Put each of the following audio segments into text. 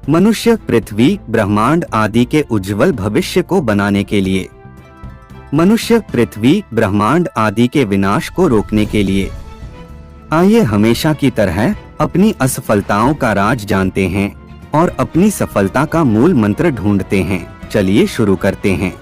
मनुष्य, पृथ्वी, ब्रह्मांड आदि के उज्जवल भविष्य को बनाने के लिए, मनुष्य, पृथ्वी, ब्रह्मांड आदि के विनाश को रोकने के लिए। आइए हमेशा की तरह अपनी असफलताओं का राज जानते हैं और अपनी सफलता का मूल मंत्र ढूंढते हैं। चलिए शुरू करते हैं।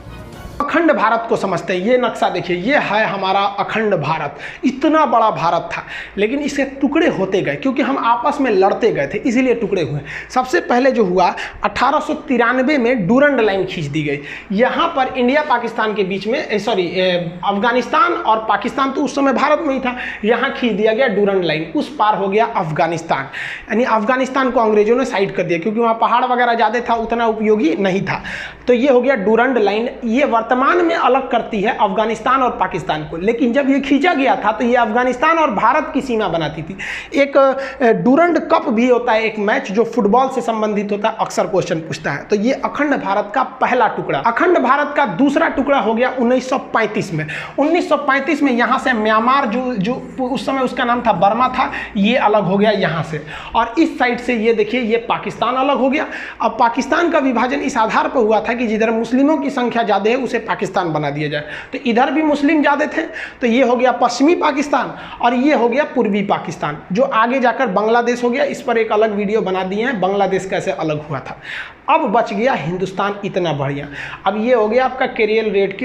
अखंड भारत को समझते हैं। ये नक्शा देखिए, ये है हमारा अखंड भारत। इतना बड़ा भारत था, लेकिन इसके टुकड़े होते गए क्योंकि हम आपस में लड़ते गए थे, इसीलिए टुकड़े हुए। सबसे पहले जो हुआ 1893 में डूरंड लाइन खींच दी गई। यहाँ पर इंडिया पाकिस्तान के बीच में अफगानिस्तान और पाकिस्तान तो उस समय भारत में ही था, यहाँ खींच दिया गया डूरंड लाइन। उस पार हो गया अफगानिस्तान, यानी अफगानिस्तान को अंग्रेजों ने साइड कर दिया क्योंकि वहाँ पहाड़ वगैरह ज़्यादा था, उतना उपयोगी नहीं था। तो ये हो गया डूरंड लाइन। ये वर्तमान में अलग करती है अफगानिस्तान और पाकिस्तान को, लेकिन जब ये खींचा गया था तो ये अफगानिस्तान और भारत की सीमा बनाती थी। एक डूरंड कप भी होता है, एक मैच जो फुटबॉल से संबंधित होता है, अक्सर क्वेश्चन पूछता है। तो ये अखंड भारत का पहला टुकड़ा। अखंड भारत का दूसरा टुकड़ा हो गया 1935 में। 1935 में यहाँ से म्यांमार जो उस समय उसका नाम था बर्मा था, ये अलग हो गया यहाँ से। और इस साइड से ये देखिए, ये पाकिस्तान अलग हो गया। अब पाकिस्तान का विभाजन इस आधार पर हुआ था कि जिधर मुस्लिमों की संख्या ज़्यादा है उसे पाकिस्तान बना दिया जाए। तो इधर भी मुस्लिम ज़्यादा थे, तो ये हो गया पश्चिमी पाकिस्तान और ये हो गया पूर्वी पाकिस्तान, जो आगे जाकर बांग्लादेश हो गया। इस पर एक अलग वीडियो बना दिए हैं, बांग्लादेश कैसे अलग हुआ था। अब बच गया हिंदुस्तान, इतना बढ़िया। अब ये हो गया आपका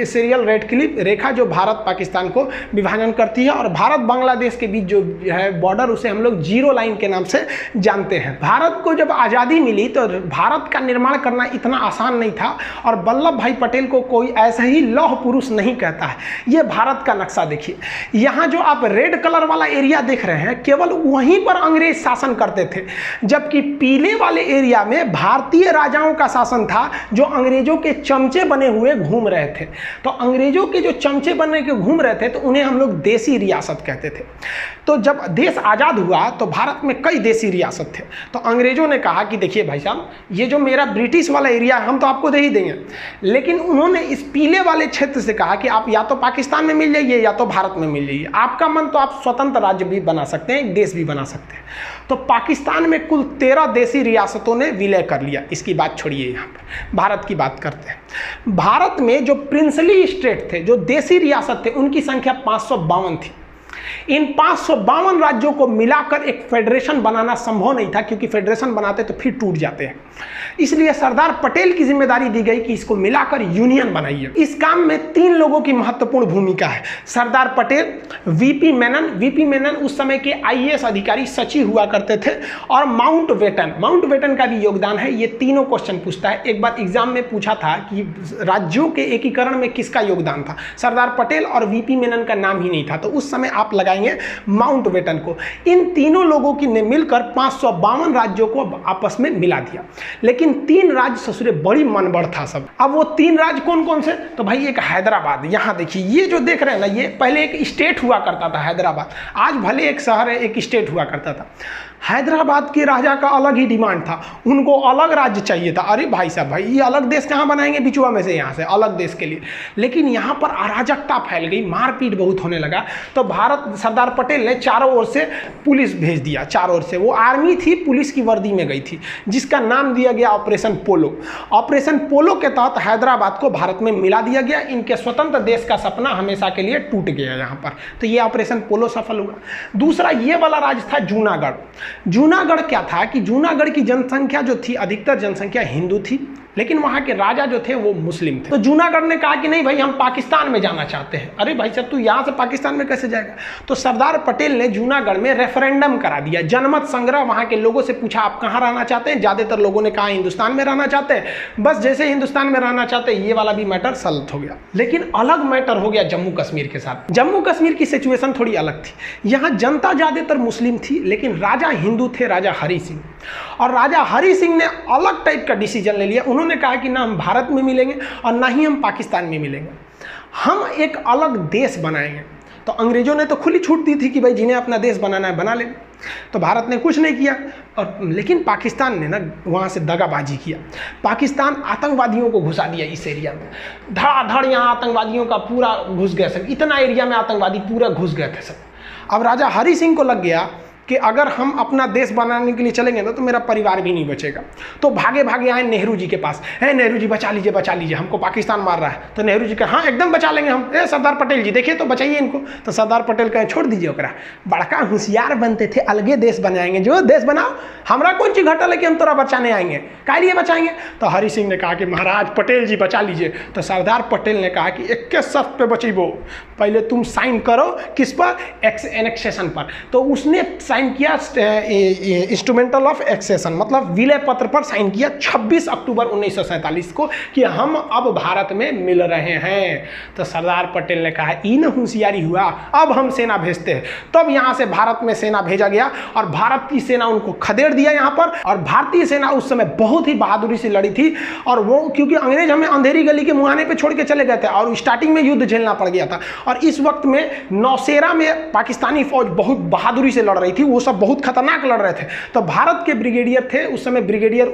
सीरियल रेड क्लिप रेखा, जो भारत पाकिस्तान को विभाजन करती है। और भारत बांग्लादेश के बीच जो है बॉर्डर, उसे हम लोग जीरो लाइन के नाम से जानते हैं। भारत को जब आज़ादी मिली तो भारत का निर्माण करना इतना आसान नहीं था, और वल्लभ भाई पटेल को कोई ऐसा ही लौह पुरुष नहीं कहता है। ये भारत का नक्शा देखिए, यहाँ जो आप रेड कलर वाला एरिया देख रहे हैं, केवल वहीं पर अंग्रेज शासन करते थे, जबकि पीले वाले एरिया में भारतीय राजाओं का शासन था, जो अंग्रेजों के चमचे बने हुए घूम रहे थे। तो अंग्रेजों के जो चमचे बने के घूम रहे थे, तो उन्हें हम लोग देसी रियासत कहते थे। तो जब देश आज़ाद हुआ तो भारत में कई देसी रियासत थे। तो अंग्रेजों ने कहा कि देखिए भाई साहब, ये जो मेरा ब्रिटिश वाला एरिया है हम तो आपको दे ही देंगे, लेकिन उन्होंने इस पीले वाले क्षेत्र से कहा कि आप या तो पाकिस्तान में मिल जाइए या तो भारत में मिल जाइए। आपका मन तो आप स्वतंत्र राज्य भी बना सकते हैं, एक देश भी बना सकते हैं। तो पाकिस्तान में कुल 13 देसी रियासतों ने विलय कर लिया। इसकी बात छोड़िए, यहाँ पर भारत की बात करते हैं। भारत में जो प्रिंसली स्टेट थे, जो देसी रियासत थे, उनकी संख्या 552 थी। इन 552 राज्यों को मिलाकर एक फेडरेशन बनाना संभव नहीं था, क्योंकि फेडरेशन बनाते तो फिर टूट जाते हैं। इसलिए सरदार पटेल की जिम्मेदारी दी गई कि इसको मिलाकर यूनियन बनाइए। इस काम में 3 लोगों की महत्वपूर्ण भूमिका है। सरदार पटेल, वीपी मेनन उस समय के आईएएस अधिकारी सचिव हुआ करते थे, और माउंटबेटन का भी योगदान है। ये तीनों क्वेश्चन पूछता है। एक बार एग्जाम में पूछा था कि राज्यों के एकीकरण में किसका योगदान था, सरदार पटेल और वीपी मेनन का नाम ही नहीं था, तो उस समय आप लगाएंगे माउंटबेटन को। इन तीनों लोगों की ने मिलकर 552 राज्यों को आपस में मिला दिया। लेकिन 3 राज्य ससुरे बड़ी मनबड़ था सब। अब वो 3 राज्य कौन कौन से, तो भाई एक हैदराबाद। यहाँ देखिए, ये जो देख रहे हैं ना, ये पहले एक स्टेट हुआ करता था हैदराबाद। आज भले एक शहर है, एक स्टेट हुआ करता था। हैदराबाद के राजा का अलग ही डिमांड था, उनको अलग राज्य चाहिए था। अरे भाई साहब, भाई ये अलग देश कहाँ बनाएंगे बिचुआ में से, यहाँ से अलग देश के लिए। लेकिन यहाँ पर अराजकता फैल गई, मारपीट बहुत होने लगा। तो सरदार पटेल ने चारों ओर से पुलिस भेज दिया। चारों ओर से वो आर्मी थी, पुलिस की वर्दी में गई थी, जिसका नाम दिया गया ऑपरेशन पोलो। ऑपरेशन पोलो के तहत हैदराबाद को भारत में मिला दिया गया। इनके स्वतंत्र देश का सपना हमेशा के लिए टूट गया यहाँ पर। तो ये ऑपरेशन पोलो सफल हुआ। दूसरा ये वाला राज्य था जूनागढ़। जूनागढ़ क्या था कि जूनागढ़ की जनसंख्या जो थी, अधिकतर जनसंख्या हिंदू थी, लेकिन वहाँ के राजा जो थे वो मुस्लिम थे। तो जूनागढ़ ने कहा कि नहीं भाई, हम पाकिस्तान में जाना चाहते हैं। अरे भाई साहब, तू यहाँ से पाकिस्तान में कैसे जाएगा। तो सरदार पटेल ने जूनागढ़ में रेफरेंडम करा दिया, जनमत संग्रह। वहाँ के लोगों से पूछा आप कहाँ रहना चाहते हैं। ज़्यादातर लोगों ने कहा हिंदुस्तान में रहना चाहते हैं। बस जैसे हिंदुस्तान में रहना चाहते हैं, ये वाला भी मैटर सॉल्व हो गया। लेकिन अलग मैटर हो गया जम्मू कश्मीर के साथ। जम्मू कश्मीर की सिचुएशन थोड़ी अलग थी। यहाँ जनता ज़्यादातर मुस्लिम थी, लेकिन राजा हिंदू थे, राजा हरि सिंह। और राजा हरि सिंह ने अलग टाइप का डिसीजन ले लिया। उन्होंने कहा कि ना हम भारत में मिलेंगे और ना ही हम पाकिस्तान में मिलेंगे, हम एक अलग देश बनाएंगे। तो अंग्रेजों ने तो खुली छूट दी थी कि भाई जिन्हें अपना देश बनाना है बना लें। तो भारत ने कुछ नहीं किया, और लेकिन पाकिस्तान ने ना वहाँ से दगाबाजी किया। पाकिस्तान आतंकवादियों को घुसा दिया इस एरिया में, धड़ाधड़ यहाँ आतंकवादियों का पूरा घुस गया सब। इतना एरिया में आतंकवादी पूरा घुस गए थे सब। अब राजा हरि सिंह को लग गया कि अगर हम अपना देश बनाने के लिए चलेंगे ना तो मेरा परिवार भी नहीं बचेगा। तो भागे भागे आए नेहरू जी के पास, है नेहरू जी बचा लीजिए, हमको पाकिस्तान मार रहा है। तो नेहरू जी कहा हाँ एकदम बचा लेंगे हम। सरदार पटेल जी देखिए तो बचाइए इनको। तो सरदार पटेल कहे छोड़ दीजिए ओकरा, बड़का होशियार बनते थे, अलगे देश बनाएंगे, जो देश बनाओ, हमरा कौन चीज घटल है कि हम तोरा बचाने आएंगे, काहे लिए बचाएंगे। तो हरि सिंह ने कहा कि महाराज पटेल जी बचा लीजिए। तो सरदार पटेल ने कहा कि एक शर्त पे बचीबो, पहले तुम साइन करो किस पर, एनेक्सेशन पर। तो उसने साइन किया इंस्ट्रूमेंटल ऑफ एक्सेशन, मतलब विलय पत्र पर साइन किया 26 अक्टूबर 1947 को कि हम अब भारत में मिल रहे हैं। तो सरदार पटेल ने कहा इन होशियारी हुआ, अब हम सेना भेजते हैं। तब यहाँ से भारत में सेना भेजा गया और भारत की सेना उनको खदेड़ दिया यहाँ पर। और भारतीय सेना उस समय बहुत ही बहादुरी से लड़ी थी, और वो क्योंकि अंग्रेज हमें अंधेरी गली के मुहाने पे छोड़ के चले गए थे और स्टार्टिंग में युद्ध झेलना पड़ गया था। और इस वक्त में नौशेरा में पाकिस्तानी फौज बहुत बहादुरी से लड़ रही थी, वो सब बहुत खतरनाक लड़ रहे थे। तो भारत के ब्रिगेडियर थे उस समय ब्रिगेडियर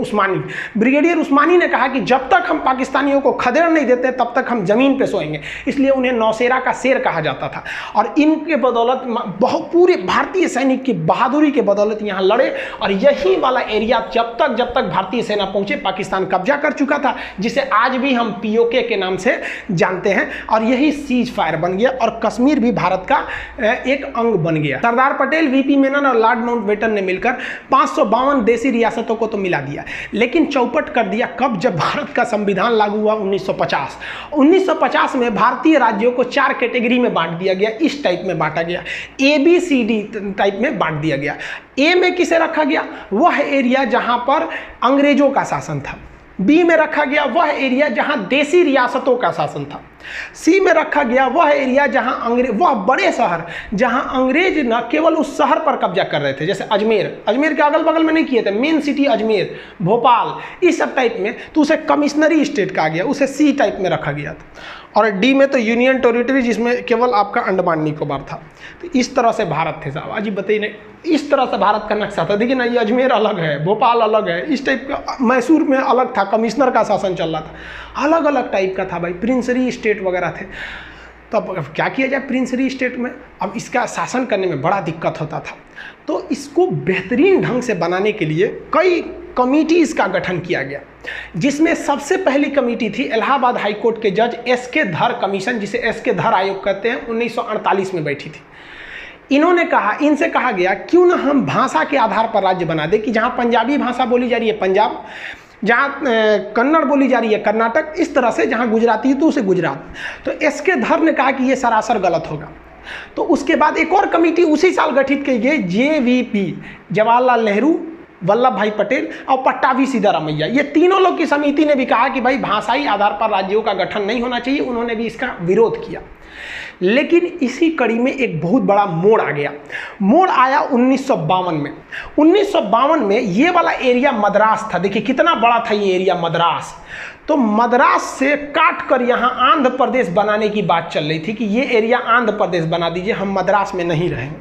उस्मानी ने कहा कि जब तक हम पाकिस्तानियों को खदेड़ नहीं देते तब तक हम जमीन पे सोएंगे, इसलिए उन्हें नौशेरा का शेर कहा जाता था। और इनके बदौलत बहुत पूरे भारतीय सैनिक की बहादुरी के बदौलत यहाँ लड़े। और यही वाला एरिया जब तक भारतीय सेना पहुंचे पाकिस्तान कब्जा कर चुका था, जिसे आज भी हम POK के नाम से जानते हैं। और यही सीज फायर बन गया और कश्मीर भी भारत का एक अंग बन गया। सरदार पटेल, VP मेनन और लॉर्ड माउंटबेटन ने मिलकर 552 देसी रियासतों को तो मिला दिया, लेकिन चौपट कर दिया कब, जब भारत का संविधान लागू हुआ 1950 में भारतीय राज्यों को 4 कैटेगरी में बांट दिया गया। इस टाइप में बांटा गया, ABCD टाइप में बांट दिया गया। A में किसे रखा गया, वह एरिया जहां पर अंग्रेजों का शासन था। B में रखा गया वह एरिया जहां देसी रियासतों का शासन था। C में रखा गया वह एरिया जहां वह बड़े शहर जहां अंग्रेज न केवल उस शहर पर कब्जा कर रहे थे, जैसे अजमेर के अगल बगल में नहीं किए थे, मेन सिटी अजमेर, भोपाल, इस सब टाइप में, तो उसे कमिश्नरी स्टेट कहा गया, उसे C टाइप में रखा गया था। और D में तो यूनियन टेरिटरी, जिसमें केवल आपका अंडमान निकोबार था। तो इस तरह से भारत थे साहब। अजी बताइए नहीं, इस तरह से भारत का नक्शा था। देखिए ना, ये अजमेर अलग है, भोपाल अलग है, इस टाइप का। मैसूर में अलग था, कमिश्नर का शासन चल रहा था, अलग अलग टाइप का था भाई, प्रिंसरी स्टेट वगैरह थे। तो अब क्या किया जाए प्रिंसरी स्टेट में, अब इसका शासन करने में बड़ा दिक्कत होता था। तो इसको बेहतरीन ढंग से बनाने के लिए कई कमिटीज का गठन किया गया, जिसमें सबसे पहली कमेटी थी इलाहाबाद हाई कोर्ट के जज SK धर कमीशन, जिसे SK धर आयोग कहते हैं, 1948 में बैठी थी। इनसे कहा गया क्यों ना हम भाषा के आधार पर राज्य बना दे, कि जहां पंजाबी भाषा बोली जा रही है पंजाब, जहाँ कन्नड़ बोली जा रही है कर्नाटक, इस तरह से जहाँ गुजराती है तो उसे गुजरात। तो SK धर ने कहा कि ये सरासर गलत होगा। तो उसके बाद एक और कमेटी उसी साल गठित की गई, JVP, जवाहरलाल नेहरू, वल्लभ भाई पटेल और पट्टाभी सिद्धारमैया। ये तीनों लोग की समिति ने भी कहा कि भाई भाषाई आधार पर राज्यों का गठन नहीं होना चाहिए, उन्होंने भी इसका विरोध किया। लेकिन इसी कड़ी में एक बहुत बड़ा मोड़ आ गया। मोड़ आया 1952 में। 1952 में ये वाला एरिया मद्रास था। देखिए कितना बड़ा था ये एरिया मद्रास। तो मद्रास से काट कर यहाँ आंध्र प्रदेश बनाने की बात चल रही थी कि ये एरिया आंध्र प्रदेश बना दीजिए, हम मद्रास में नहीं रहेंगे।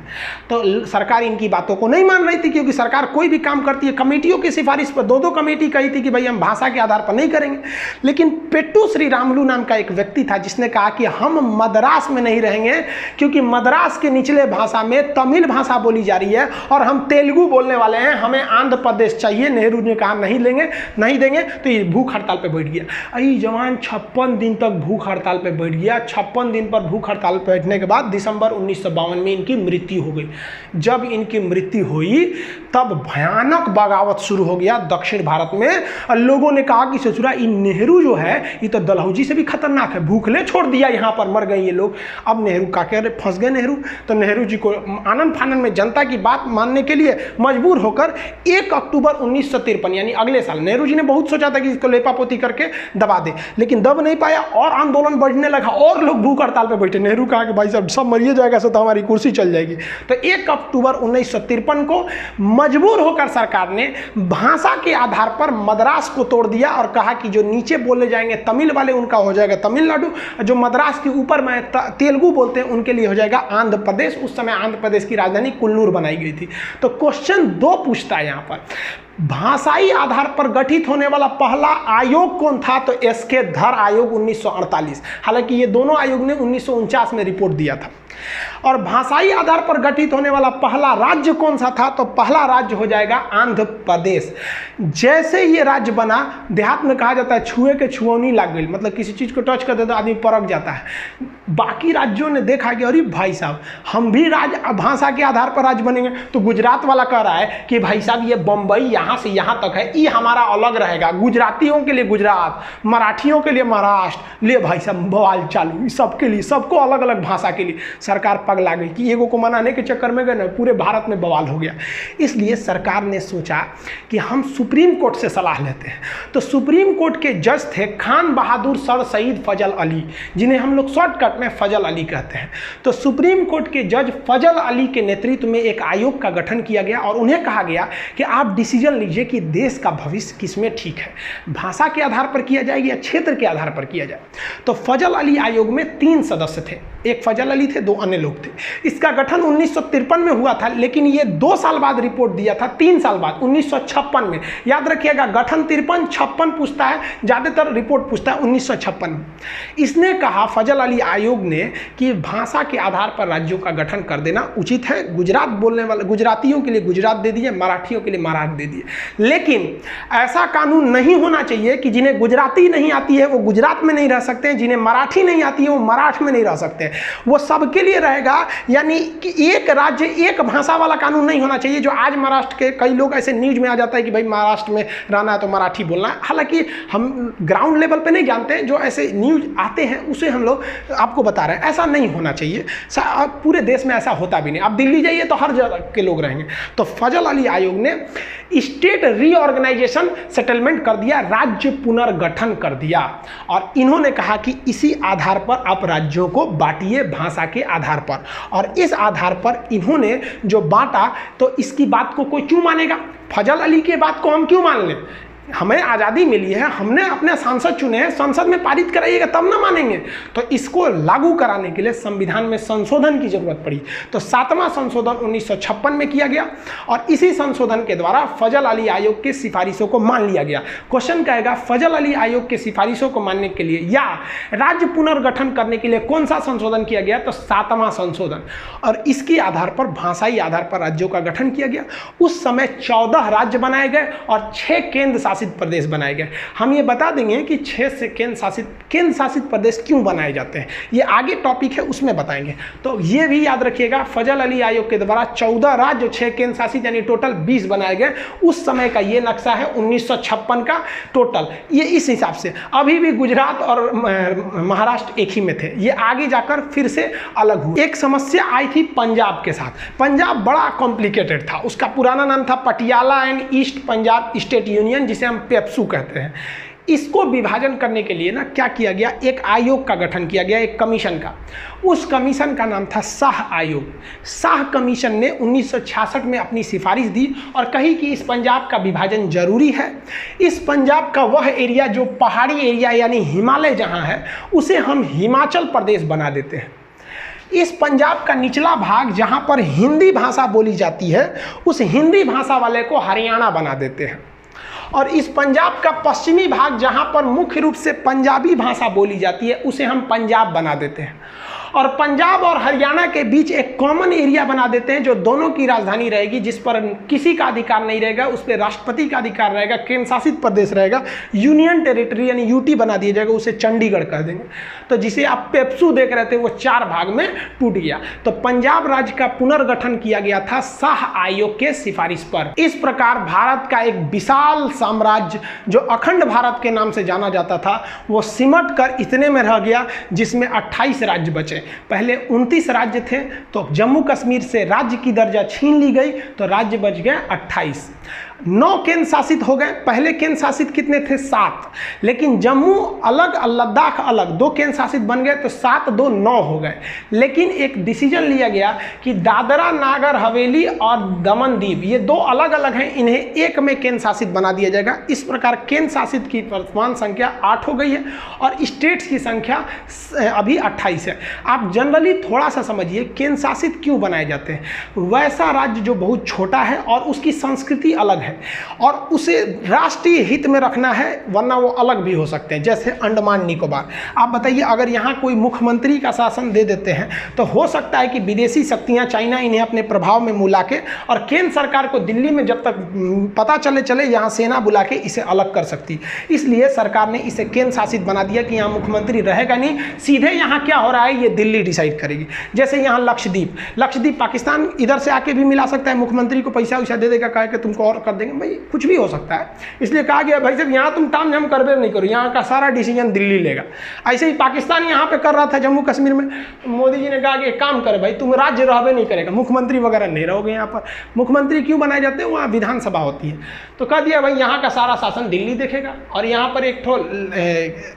तो सरकार इनकी बातों को नहीं मान रही थी, क्योंकि सरकार कोई भी काम करती है कमेटियों की सिफारिश पर। 2 कमेटी कही थी कि भाई हम भाषा के आधार पर नहीं करेंगे। लेकिन पेट्टू श्री रामुलु नाम का एक व्यक्ति था जिसने कहा कि हम मद्रास में नहीं रहेंगे, क्योंकि मद्रास के निचले भाषा में तमिल भाषा बोली जा रही है और हम तेलुगु बोलने वाले हैं, हमें आंध्र प्रदेश चाहिए। नेहरू ने कहा नहीं देंगे। तो ये भूख हड़ताल पर बैठ गया। अई जवान 56 दिन तक भूख हड़ताल पे बैठ गया। 56 दिन पर भूख हड़ताल पे बैठने के बाद दिसंबर 1952 में इनकी मृत्यु हो गई। जब इनकी मृत्यु हुई तब भयानक बगावत शुरू हो गया दक्षिण भारत में। और लोगों ने कहा कि ससुरा इन नेहरू जो है ये तो दलहौजी से भी खतरनाक है, भूखले छोड़ दिया, यहाँ पर मर गए ये लोग। अब नेहरू का कह रहे फंस गए नेहरू। तो नेहरू जी को आनंद फानन में जनता की बात मानने के लिए मजबूर होकर 1 अक्टूबर 1953 यानी अगले साल, नेहरू जी ने बहुत सोचा था कि इसको लेपापोती करके दबा दे, लेकिन दब नहीं पाया और आंदोलन बढ़ने लगा और लोग भूख हड़ताल पे बैठे। नेहरू कहा कि भाई साहब सब मरिए जाएगा तो हमारी कुर्सी चल जाएगी। तो 1 अक्टूबर 1953 को मजबूर होकर सरकार ने भाषा के आधार पर मद्रास को तोड़ दिया और कहा कि जो नीचे बोले जाएंगे तमिल वाले उनका हो जाएगा तमिलनाडु, जो मद्रास के ऊपर में तेलुगु बोलते हैं उनके लिए हो जाएगा आंध्र प्रदेश। उस समय आंध्र प्रदेश की राजधानी कुल्लूर बनाई गई थी। तो क्वेश्चन 2 पूछता है यहाँ पर, भाषाई आधार पर गठित होने वाला पहला आयोग कौन था? तो SK धर आयोग 1948। हालांकि ये दोनों आयोग ने 1949 में रिपोर्ट दिया था। और भाषाई आधार पर गठित होने वाला पहला राज्य कौन सा था? तो पहला राज्य हो जाएगा आंध्र प्रदेश। जैसे ये राज्य बना, देहात में कहा जाता है छुए के छुअनी लग गई, मतलब किसी चीज़ को टच कर दे तो आदमी परख जाता है। बाकी राज्यों ने देखा कि अरे भाई साहब, हम भी राज्य भाषा के आधार पर राज्य बनेंगे। तो गुजरात वाला कह रहा है कि भाई साहब ये बम्बई यहाँ से यहाँ तक है, ये हमारा अलग रहेगा, गुजरातियों के लिए गुजरात, मराठियों के लिए महाराष्ट्र। ले भाई साहब बवाल चालू, सबके लिए, सबको अलग अलग भाषा के लिए। सरकार पगला गई कि एगो को मनाने के चक्कर में गए ना, पूरे भारत में बवाल हो गया। इसलिए सरकार ने सोचा कि हम सुप्रीम कोर्ट से सलाह लेते हैं। तो सुप्रीम कोर्ट के जज थे खान बहादुर सर सईद फजल अली, जिन्हें हम लोग शॉर्टकट में फजल अली कहते हैं। तो सुप्रीम कोर्ट के जज फजल अली के नेतृत्व में एक आयोग का गठन किया गया और उन्हें कहा गया कि आप डिसीजन लीजिए कि देश का भविष्य किसमें ठीक है, भाषा के आधार पर किया जाए या क्षेत्र के आधार पर किया जाए। तो फजल अली आयोग में 3 सदस्य थे, एक फजल अली थे, 2 अन्य लोग थे। इसका गठन 1953 में हुआ था, लेकिन ये 2 साल बाद रिपोर्ट दिया था, 3 साल बाद 1956 में। याद रखिएगा, गठन 53-56 पूछता है, ज़्यादातर रिपोर्ट पूछता है 1956 में। इसने कहा फजल अली आयोग ने कि भाषा के आधार पर राज्यों का गठन कर देना उचित है। गुजरात बोलने वाले गुजरातियों के लिए गुजरात दे दिए, मराठियों के लिए महाराष्ट्र दे दिए। लेकिन ऐसा कानून नहीं होना चाहिए कि जिन्हें गुजराती नहीं आती है वो गुजरात में नहीं रह सकते हैं, जिन्हें मराठी नहीं आती है वो मराठ में नहीं रह सकते। वो सबके लिए रहेगा, यानी कि एक राज्य एक भाषा वाला कानून नहीं होना चाहिए। जो आज महाराष्ट्र के कई लोग ऐसे न्यूज में आ जाता है कि भाई महाराष्ट्र में रहना है तो मराठी बोलना है। हालांकि हम ग्राउंड लेवल पे नहीं जानते, जो ऐसे न्यूज आते हैं उसे हम लोग आपको बता रहे हैं। ऐसा नहीं होना चाहिए, पूरे देश में ऐसा होता भी नहीं। आप दिल्ली जाइए तो हर जगह के लोग रहेंगे। तो फजल अली आयोग ने स्टेट रीऑर्गेनाइजेशन सेटलमेंट कर दिया, राज्य पुनर्गठन कर दिया, और इन्होंने कहा कि इसी आधार पर आप राज्यों को बांटिए भाषा के आधार पर। और इस आधार पर इन्होंने जो बांटा, तो इसकी बात को कोई क्यों मानेगा? फजल अली के बात को हम क्यों मान लें? हमें आज़ादी मिली है, हमने अपने सांसद चुने हैं, संसद में पारित कराइएगा तब ना मानेंगे। तो इसको लागू कराने के लिए संविधान में संशोधन की जरूरत पड़ी। तो 7वां संशोधन 1956 में किया गया और इसी संशोधन के द्वारा फजल अली आयोग की सिफारिशों को मान लिया गया। क्वेश्चन कहेगा फजल अली आयोग की सिफारिशों को मानने के लिए या राज्य पुनर्गठन करने के लिए कौन सा संशोधन किया गया? तो 7वां संशोधन। और इसके आधार पर भाषाई आधार पर राज्यों का गठन किया गया। उस समय 14 राज्य बनाए गए और 6 केंद्र शासित प्रदेश बनाए गए। हम ये बता देंगे कि 6 से केंद्र शासित प्रदेश क्यों बनाए जाते हैं, ये आगे टॉपिक है उसमें बताएंगे। तो ये भी याद रखिएगा, फजल अली आयोग के द्वारा 14 राज्य 6 केंद्र शासित यानी टोटल 20 बनाए गए। उस समय का ये नक्शा है 1956 का टोटल। ये इस हिसाब से अभी भी गुजरात और महाराष्ट्र एक ही में थे, ये आगे जाकर फिर से अलग हुए। एक समस्या आई थी पंजाब के साथ। पंजाब बड़ा कॉम्प्लिकेटेड था, उसका पुराना नाम था Patiala and east Punjab state union, जिसे हम पेप्सू कहते हैं। इसको विभाजन करने के लिए ना क्या किया गया, एक आयोग का गठन किया गया, एक कमीशन का। उस कमीशन का नाम था शाह आयोग। शाह कमीशन ने 1966 में अपनी सिफारिश दी और कही कि इस पंजाब का विभाजन जरूरी है। इस पंजाब का वह एरिया जो पहाड़ी एरिया यानी हिमालय जहां है, उसे हम हिमाचल प्रदेश बना देते हैं। इस पंजाब का निचला भाग जहां पर हिंदी भाषा बोली जाती है, उस हिंदी भाषा वाले को हरियाणा बना देते हैं। और इस पंजाब का पश्चिमी भाग जहां पर मुख्य रूप से पंजाबी भाषा बोली जाती है, उसे हम पंजाब बना देते हैं। और पंजाब और हरियाणा के बीच एक कॉमन एरिया बना देते हैं जो दोनों की राजधानी रहेगी, जिस पर किसी का अधिकार नहीं रहेगा, उस पर राष्ट्रपति का अधिकार रहेगा, केंद्र शासित प्रदेश रहेगा, यूनियन टेरिटरी यानी यूटी बना दिया जाएगा, उसे चंडीगढ़ कह देंगे। तो जिसे आप पेप्सू देख रहे थे वो 4 भाग में टूट गया। तो पंजाब राज्य का पुनर्गठन किया गया था शाह आयोग के सिफारिश पर। इस प्रकार भारत का एक विशाल साम्राज्य जो अखंड भारत के नाम से जाना जाता था, वो सिमट कर इतने में रह गया जिसमें 28 राज्य बचे। पहले 29 राज्य थे, तो जम्मू कश्मीर से राज्य की दर्जा छीन ली गई, तो राज्य बच गए 28। 9 केंद्र शासित हो गए। पहले केंद्र शासित कितने थे? 7। लेकिन जम्मू अलग, लद्दाख अलग, 2 केंद्र शासित बन गए, तो 7 2 9 हो गए। लेकिन एक डिसीजन लिया गया कि दादरा नागर हवेली और दमन दीव, ये 2 अलग अलग हैं, इन्हें एक में केंद्र शासित बना दिया जाएगा। इस प्रकार केंद्र शासित की वर्तमान संख्या 8 हो गई है और स्टेट्स की संख्या अभी 28 है। आप जनरली थोड़ा सा समझिए केंद्र शासित क्यों बनाए जाते हैं। वैसा राज्य जो बहुत छोटा है और उसकी संस्कृति अलग है, है और उसे राष्ट्रीय हित में रखना है, वरना वो अलग भी हो सकते हैं, जैसे अंडमान निकोबार। आप बताइए, अगर यहाँ कोई मुख्यमंत्री का शासन दे देते हैं तो हो सकता है कि विदेशी शक्तियाँ, चाइना इन्हें अपने प्रभाव में मिला के और केंद्र सरकार को दिल्ली में जब तक पता चले यहाँ सेना बुला के इसे अलग कर सकती। इसलिए सरकार ने इसे केंद्र शासित बना दिया कि यहाँ मुख्यमंत्री रहेगा नहीं, सीधे यहाँ क्या हो रहा है ये दिल्ली डिसाइड करेगी। जैसे यहाँ लक्षद्वीप पाकिस्तान इधर से आके भी मिला सकता है, मुख्यमंत्री को पैसा वैसा दे देगा, कह के तुमको और कर देंगे, भाई कुछ भी हो सकता है। इसलिए कहा गया भाई साहब यहाँ तुम ताम झाम करबे नहीं करो, यहाँ का सारा डिसीजन दिल्ली लेगा। ऐसे ही पाकिस्तान यहाँ पे कर रहा था जम्मू कश्मीर में, मोदी जी ने कहा कि एक काम करे भाई, तुम राज्य रहबे नहीं करेगा, मुख्यमंत्री वगैरह नहीं रहोगे यहाँ पर। मुख्यमंत्री क्यों बनाए जाते हैं, वहाँ विधानसभा होती है, तो कह दिया भाई यहाँ का सारा शासन दिल्ली देखेगा। और यहाँ पर एक ठो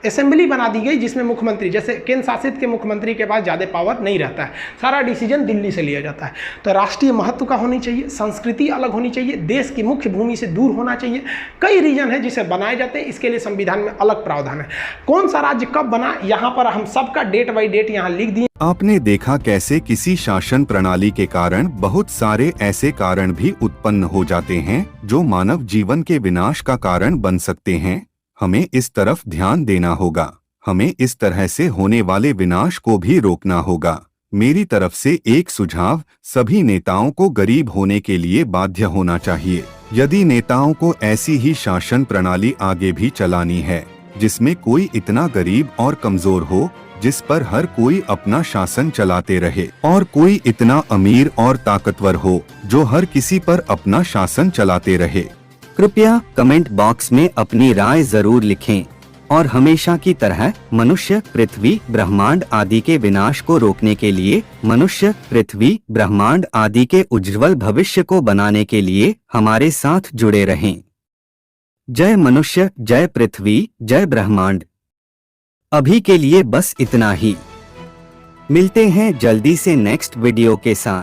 असेंबली बना दी गई जिसमें मुख्यमंत्री, जैसे केंद्र शासित के मुख्यमंत्री के पास ज़्यादा पावर नहीं रहता है, सारा डिसीजन दिल्ली से लिया जाता है। तो राष्ट्रीय महत्व का होनी चाहिए, संस्कृति अलग होनी चाहिए, देश की मुख्य भूमि से दूर होना चाहिए। कई रीजन है जिसे बनाए जाते हैं, इसके लिए संविधान में अलग प्रावधान है। कौन सा राज्य कब बना, यहाँ पर हम सबका डेट बाई डेट यहाँ लिख दिए। आपने देखा कैसे किसी शासन प्रणाली के कारण बहुत सारे ऐसे कारण भी उत्पन्न हो जाते हैं जो मानव जीवन के विनाश का कारण बन सकते हैं। हमें इस तरफ ध्यान देना होगा, हमें इस तरह से होने वाले विनाश को भी रोकना होगा। मेरी तरफ से एक सुझाव, सभी नेताओं को गरीब होने के लिए बाध्य होना चाहिए। यदि नेताओं को ऐसी ही शासन प्रणाली आगे भी चलानी है जिसमें कोई इतना गरीब और कमजोर हो जिस पर हर कोई अपना शासन चलाते रहे, और कोई इतना अमीर और ताकतवर हो जो हर किसी पर अपना शासन चलाते रहे। कृपया कमेंट बॉक्स में अपनी राय जरूर लिखें और हमेशा की तरह मनुष्य, पृथ्वी, ब्रह्मांड आदि के विनाश को रोकने के लिए, मनुष्य, पृथ्वी, ब्रह्मांड आदि के उज्जवल भविष्य को बनाने के लिए हमारे साथ जुड़े रहें। जय मनुष्य, जय पृथ्वी, जय ब्रह्मांड। अभी के लिए बस इतना ही। मिलते हैं जल्दी से नेक्स्ट वीडियो के साथ।